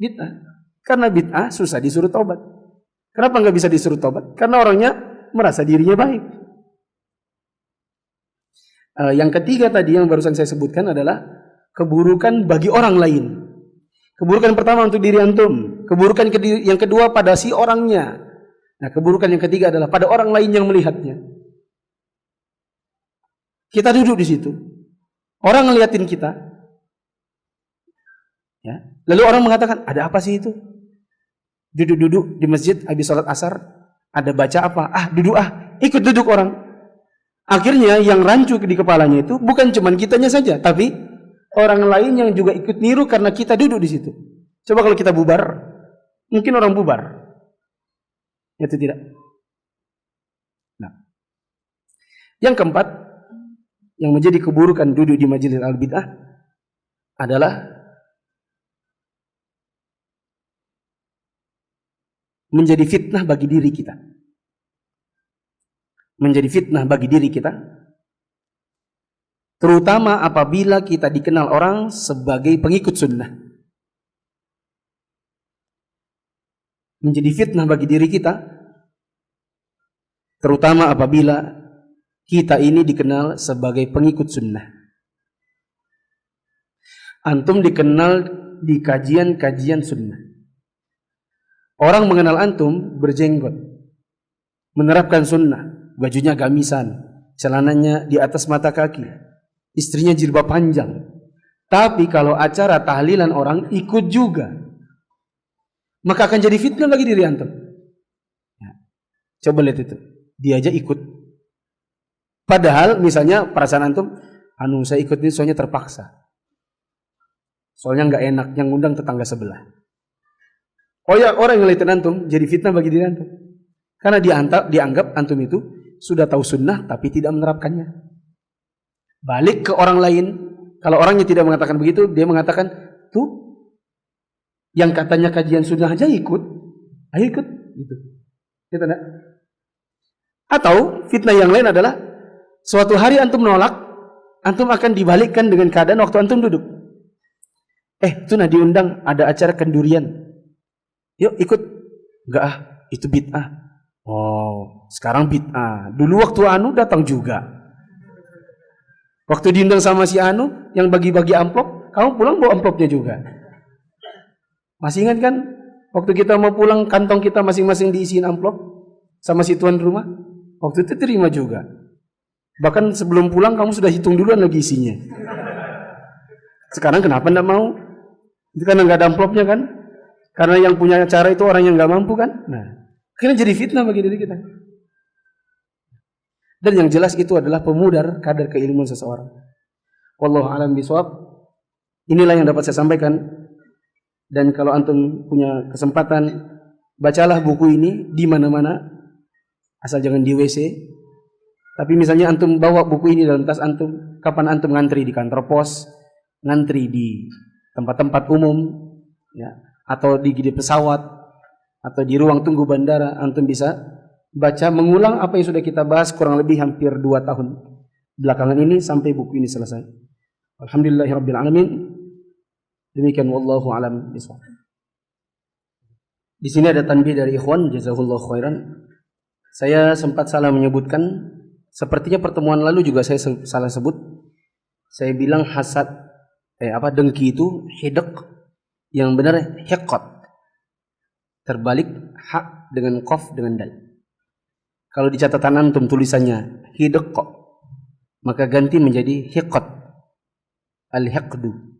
Bid'ah. Karena bid'ah susah disuruh tobat. Kenapa nggak bisa disuruh tobat? Karena orangnya merasa dirinya baik. Yang ketiga tadi yang barusan saya sebutkan adalah keburukan bagi orang lain. Keburukan pertama untuk diri antum. Keburukan yang kedua pada si orangnya. Nah, keburukan yang ketiga adalah pada orang lain yang melihatnya. Kita duduk di situ. Orang ngeliatin kita. Ya. Lalu orang mengatakan, ada apa sih itu? Duduk-duduk di masjid habis sholat asar. Ada baca apa? Duduk ikut duduk orang. Akhirnya yang rancu di kepalanya itu bukan cuma kitanya saja, tapi orang lain yang juga ikut niru karena kita duduk di situ. Coba kalau kita bubar, mungkin orang bubar. Itu tidak. Nah, yang keempat, yang menjadi keburukan duduk di majelis al-bid'ah adalah menjadi fitnah bagi diri kita. Menjadi fitnah bagi diri kita, terutama apabila kita dikenal orang sebagai pengikut sunnah. Menjadi fitnah bagi diri kita, terutama apabila kita ini dikenal sebagai pengikut sunnah. Antum dikenal di kajian-kajian sunnah. Orang mengenal antum berjenggot, menerapkan sunnah, bajunya gamisan, celananya di atas mata kaki, istrinya jilbab panjang, Tapi kalau acara tahlilan orang ikut juga, maka akan jadi fitnah bagi diri antum. Ya. Coba lihat itu, dia aja ikut. Padahal misalnya perasaan antum, saya ikut ini soalnya terpaksa. Soalnya nggak enak, yang ngundang tetangga sebelah. Oh ya, orang yang ngeliatin antum jadi fitnah bagi diri antum. Karena dianggap antum itu sudah tahu sunnah tapi tidak menerapkannya. Balik ke orang lain, kalau orangnya tidak mengatakan begitu, dia mengatakan, tuh, yang katanya kajian sunnah aja ikut, ayo ikut, gitu. Gitu enggak? Atau fitnah yang lain adalah suatu hari antum menolak, antum akan dibalikkan dengan keadaan waktu antum duduk. Itu diundang ada acara kendurian. Yuk ikut. Enggak itu bid'ah. Oh, sekarang bid'ah. Dulu waktu datang juga. Waktu diundang sama si yang bagi-bagi amplop, kamu pulang bawa amplopnya juga. Masih ingat kan? Waktu kita mau pulang, kantong kita masing-masing diisiin amplop sama si tuan rumah. Waktu itu terima juga. Bahkan sebelum pulang kamu sudah hitung duluan lagi isinya. Sekarang kenapa enggak mau? Itu karena enggak ada amplopnya kan? Karena yang punya acara itu orang yang enggak mampu kan? Nah, akhirnya jadi fitnah bagi diri kita. Dan yang jelas itu adalah pemudar kadar keilmuan seseorang. Wallahu a'lam bishawab. Inilah yang dapat saya sampaikan. Dan kalau antum punya kesempatan, bacalah buku ini di mana-mana. Asal jangan di WC. Tapi misalnya antum bawa buku ini dalam tas antum, kapan antum ngantri di kantor pos, ngantri di tempat-tempat umum, ya, atau di pesawat, atau di ruang tunggu bandara, antum bisa baca mengulang apa yang sudah kita bahas kurang lebih hampir 2 tahun belakangan ini sampai buku ini selesai. Alhamdulillahirabbil alamin. Demikian wallahu alam bishawab. Di sini ada tanbih dari ikhwan, jazakallahu khairan. Saya sempat salah menyebutkan, sepertinya pertemuan lalu juga saya salah sebut. Saya bilang hasad dengki itu hidq, yang benar hiqat. Terbalik hak dengan qaf dengan dal. Kalau di catatan antum tulisannya hidq, maka ganti menjadi hiqat. Al-hiqdu.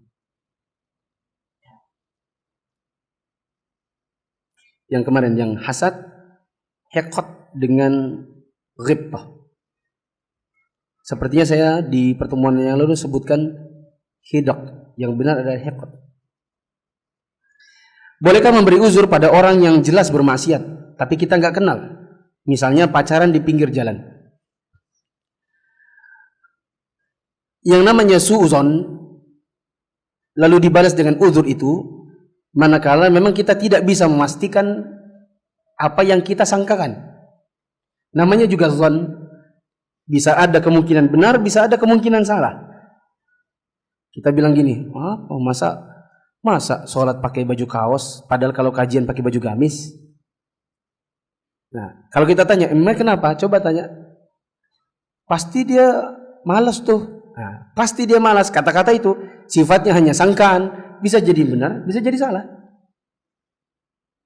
Yang kemarin yang hasad hiqat dengan ghibtah. Sepertinya saya di pertemuan yang lalu sebutkan hidq, yang benar adalah hiqat. Bolehkah memberi uzur pada orang yang jelas bermaksiat tapi kita nggak kenal? Misalnya pacaran di pinggir jalan. Yang namanya su'uzon lalu dibalas dengan uzur itu manakala memang kita tidak bisa memastikan apa yang kita sangkakan. Namanya juga zon. Bisa ada kemungkinan benar, bisa ada kemungkinan salah. Kita bilang gini, masa sholat pakai baju kaos, padahal kalau kajian pakai baju gamis. Nah, kalau kita tanya, emang kenapa? Coba tanya. Pasti dia malas tuh. Nah, pasti dia malas. Kata-kata itu sifatnya hanya sangkaan, bisa jadi benar, bisa jadi salah.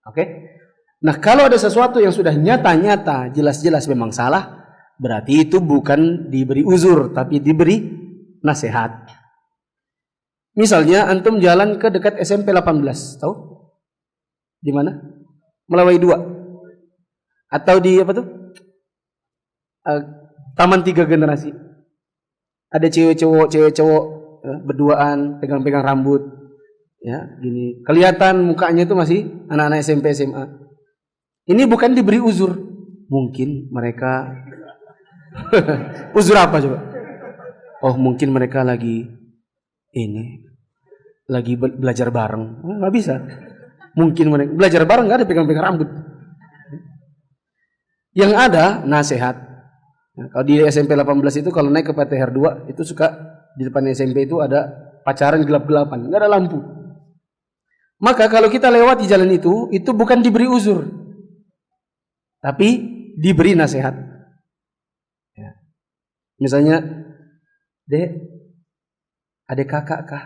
Oke? Nah, kalau ada sesuatu yang sudah nyata-nyata, jelas-jelas memang salah, berarti itu bukan diberi uzur, tapi diberi nasihat. Misalnya antum jalan ke dekat SMP 18, tahu? Di mana? Melawai 2. Atau di Taman 3 Generasi. Ada cewek cowok berduaan, pegang-pegang rambut, ya, gini. Kelihatan mukanya itu masih anak-anak SMP SMA. Ini bukan diberi uzur. Mungkin mereka uzur apa coba? Oh, mungkin mereka lagi belajar bareng. Nggak bisa. Mungkin mereka belajar bareng, nggak ada pegang-pegang rambut. Yang ada nasihat. Nah, kalau di SMP 18 itu kalau naik ke PTR 2 itu suka di depan SMP itu ada pacaran gelap-gelapan, nggak ada lampu. Maka kalau kita lewat di jalan itu bukan diberi uzur, tapi diberi nasihat. Ya. Misalnya, Dek, ada kakak kah?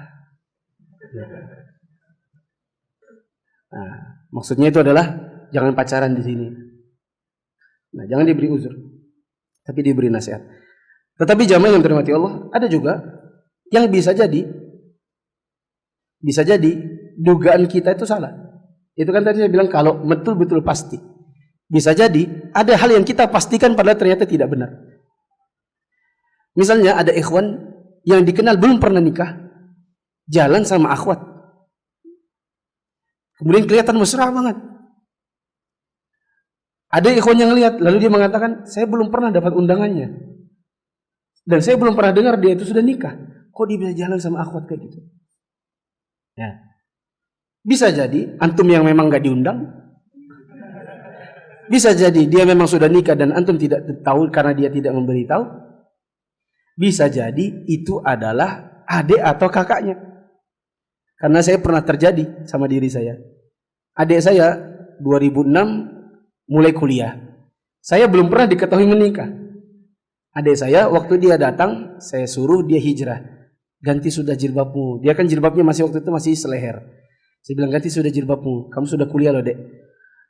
Nah, maksudnya itu adalah jangan pacaran di sini. Nah, jangan diberi uzur, tapi diberi nasihat. Tetapi jamaah yang dirahmati Allah, ada juga yang bisa jadi Bisa jadi dugaan kita itu salah. Itu kan tadi saya bilang kalau betul-betul pasti. Bisa jadi ada hal yang kita pastikan padahal ternyata tidak benar. Misalnya ada ikhwan yang dikenal belum pernah nikah, jalan sama akhwat. Kemudian kelihatan mesra banget. Ada ikhwan yang lihat, lalu dia mengatakan, saya belum pernah dapat undangannya. Dan saya belum pernah dengar dia itu sudah nikah. Kok dia bisa jalan sama akhwat kayak gitu? Ya. Bisa jadi antum yang memang gak diundang. Bisa jadi dia memang sudah nikah dan antum tidak tahu karena dia tidak memberitahu. Bisa jadi itu adalah adik atau kakaknya. Karena saya pernah terjadi sama diri saya. Adik saya 2006 mulai kuliah. Saya belum pernah diketahui menikah. Adik saya waktu dia datang, saya suruh dia hijrah. Ganti sudah jilbabmu. Dia kan jilbabnya masih waktu itu masih seleher. Saya bilang ganti sudah jilbabmu. Kamu sudah kuliah loh, Dek.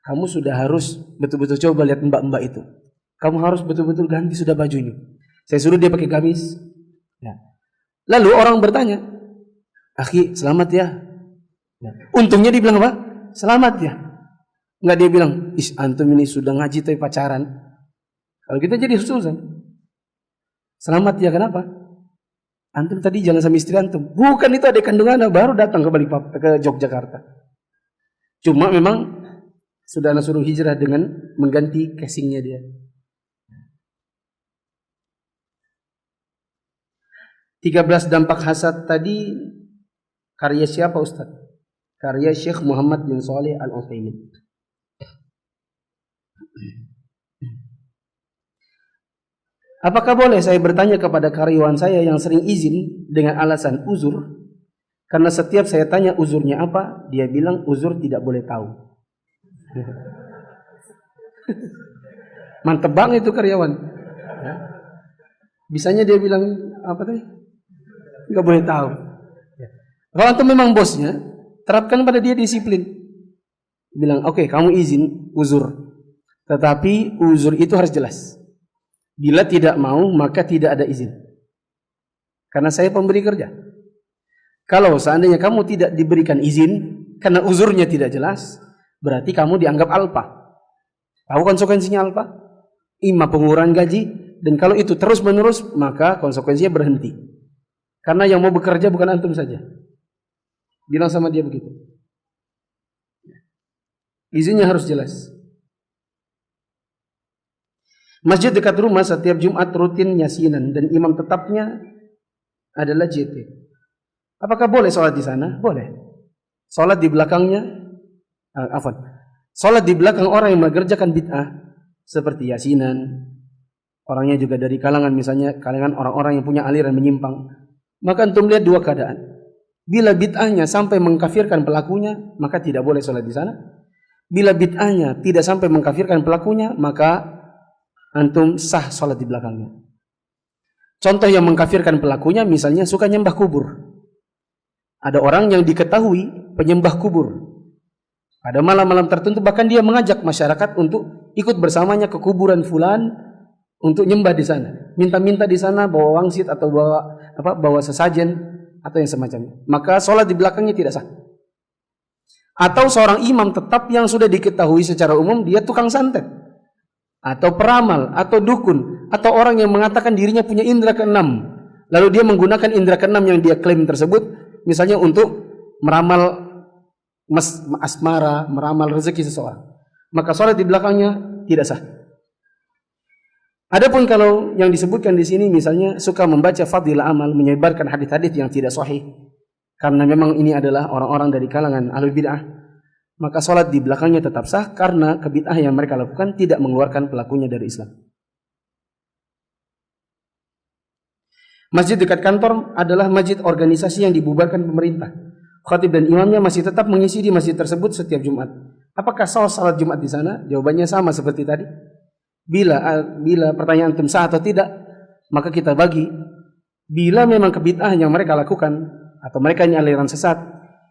Kamu sudah harus betul-betul coba lihat mbak-mbak itu. Kamu harus betul-betul ganti sudah bajunya. Saya suruh dia pakai gamis. Ya. Lalu orang bertanya, "Akhi, selamat ya." Ya. Untungnya dia bilang apa? Selamat ya. Enggak dia bilang, antum ini sudah ngaji tapi pacaran. Kalau kita jadi susah. Selamat ya, kenapa? Antum tadi jalan sama istri antum. Bukan, itu adik kandungan baru datang ke ke Yogyakarta. Cuma memang sudah anak suruh hijrah dengan mengganti casingnya dia. 13 dampak hasad tadi karya siapa Ustaz? Karya Syekh Muhammad bin Shalih Al-Utsaimin. Apakah boleh saya bertanya kepada karyawan saya yang sering izin dengan alasan uzur? Karena setiap saya tanya uzurnya apa, dia bilang uzur tidak boleh tahu. Mantep banget itu karyawan. Bisanya dia bilang apa tadi? Nggak boleh tahu. Kalau antum memang bosnya, terapkan pada dia disiplin. Bilang, oke, kamu izin uzur. Tetapi uzur itu harus jelas. Bila tidak mau, maka tidak ada izin. Karena saya pemberi kerja. Kalau seandainya kamu tidak diberikan izin, karena uzurnya tidak jelas, berarti kamu dianggap alpa. Tahu konsekuensinya alpa? Ima pengurangan gaji, dan kalau itu terus-menerus, maka konsekuensinya berhenti. Karena yang mau bekerja bukan antum saja. Bilang sama dia begitu. Izinnya harus jelas. Masjid dekat rumah setiap Jumat rutin yasinan dan imam tetapnya adalah JT. Apakah boleh sholat di sana? Boleh. Sholat di belakangnya, sholat di belakang orang yang mengerjakan bid'ah seperti yasinan. Orangnya juga dari kalangan misalnya kalangan orang-orang yang punya aliran menyimpang. Maka antum lihat dua keadaan. Bila bid'ahnya sampai mengkafirkan pelakunya, maka tidak boleh sholat di sana. Bila bid'ahnya tidak sampai mengkafirkan pelakunya, maka antum sah sholat di belakangnya. Contoh yang mengkafirkan pelakunya misalnya suka nyembah kubur. Ada orang yang diketahui penyembah kubur. Pada malam-malam tertentu bahkan dia mengajak masyarakat untuk ikut bersamanya ke kuburan fulan untuk nyembah di sana. Minta-minta di sana bawa wangsit atau bawa sesajen atau yang semacamnya. Maka sholat di belakangnya tidak sah. Atau seorang imam tetap yang sudah diketahui secara umum dia tukang santet, atau peramal, atau dukun, atau orang yang mengatakan dirinya punya indera keenam, lalu dia menggunakan indera keenam yang dia klaim tersebut, misalnya untuk meramal asmara, meramal rezeki seseorang, maka sholat di belakangnya tidak sah. Adapun kalau yang disebutkan di sini, misalnya suka membaca fadilah amal, menyebarkan hadis-hadis yang tidak sahih, karena memang ini adalah orang-orang dari kalangan ahlul bid'ah, maka sholat di belakangnya tetap sah karena kebid'ah yang mereka lakukan tidak mengeluarkan pelakunya dari Islam. Masjid dekat kantor adalah masjid organisasi yang dibubarkan pemerintah. Khatib dan imamnya masih tetap mengisi di masjid tersebut setiap Jumat. Apakah sah salat Jumat di sana? Jawabannya sama seperti tadi. Bila pertanyaan antum sah atau tidak, maka kita bagi. Bila memang kebid'ah yang mereka lakukan atau mereka ini aliran sesat,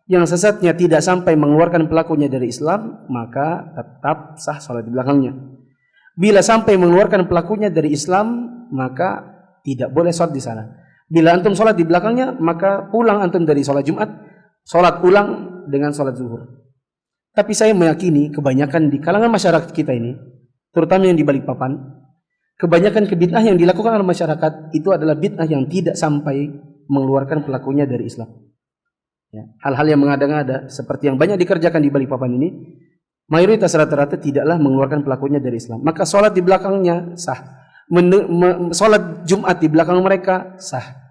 yang sesatnya tidak sampai mengeluarkan pelakunya dari Islam, maka tetap sah sholat di belakangnya. Bila sampai mengeluarkan pelakunya dari Islam, maka tidak boleh sholat di sana. Bila antum sholat di belakangnya, maka pulang antum dari sholat Jumat, Sholat ulang dengan sholat zuhur. Tapi saya meyakini kebanyakan di kalangan masyarakat kita ini, terutama yang di Balikpapan, kebanyakan bid'ah yang dilakukan oleh masyarakat itu adalah bid'ah yang tidak sampai mengeluarkan pelakunya dari Islam. Ya, hal-hal yang mengada-ngada seperti yang banyak dikerjakan di Balikpapan ini, mayoritas rata-rata tidaklah mengeluarkan pelakunya dari Islam. Maka sholat di belakangnya sah, sholat Jumat di belakang mereka sah.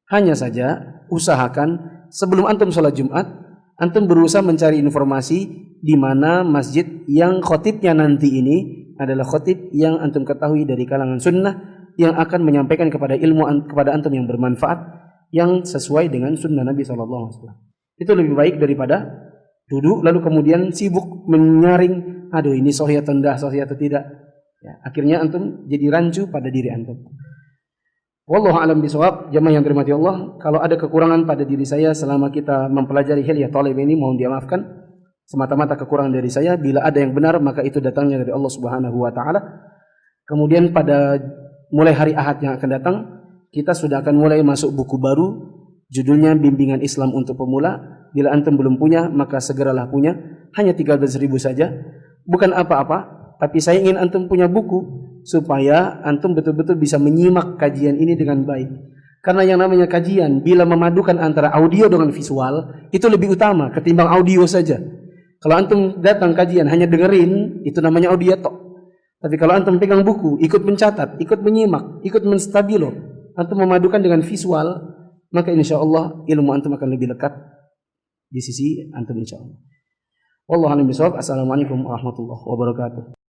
Hanya saja usahakan sebelum antum sholat Jumat, antum berusaha mencari informasi di mana masjid yang khotibnya nanti ini adalah khotib yang antum ketahui dari kalangan sunnah, yang akan menyampaikan kepada ilmu kepada antum yang bermanfaat, yang sesuai dengan sunnah Nabi SAW. Itu lebih baik daripada duduk lalu kemudian sibuk menyaring, aduh ini sahih atau tidak, sahih atau tidak. Ya, akhirnya antum jadi rancu pada diri antum. Wallahu a'lam bishawab. Jamaah yang dirahmati Allah, kalau ada kekurangan pada diri saya selama kita mempelajari Hilyah Thalib ini, mohon dimaafkan. Semata-mata kekurangan dari saya. Bila ada yang benar, maka itu datangnya dari Allah Subhanahu wa taala. Kemudian pada mulai hari Ahad yang akan datang, kita sudah akan mulai masuk buku baru, judulnya Bimbingan Islam untuk Pemula. Bila antum belum punya, maka segeralah punya. Hanya 13.000 saja. Bukan apa-apa, tapi saya ingin antum punya buku supaya antum betul-betul bisa menyimak kajian ini dengan baik. Karena yang namanya kajian, bila memadukan antara audio dengan visual, itu lebih utama ketimbang audio saja. Kalau antum datang kajian hanya dengerin, itu namanya audio tok. Tapi kalau antum pegang buku, ikut mencatat, ikut menyimak, ikut menstabilo, antum memadukan dengan visual, maka insya Allah ilmu antum akan lebih lekat di sisi antum insya Allah. Wallahu a'lam bishawab. Assalamualaikum warahmatullahi wabarakatuh.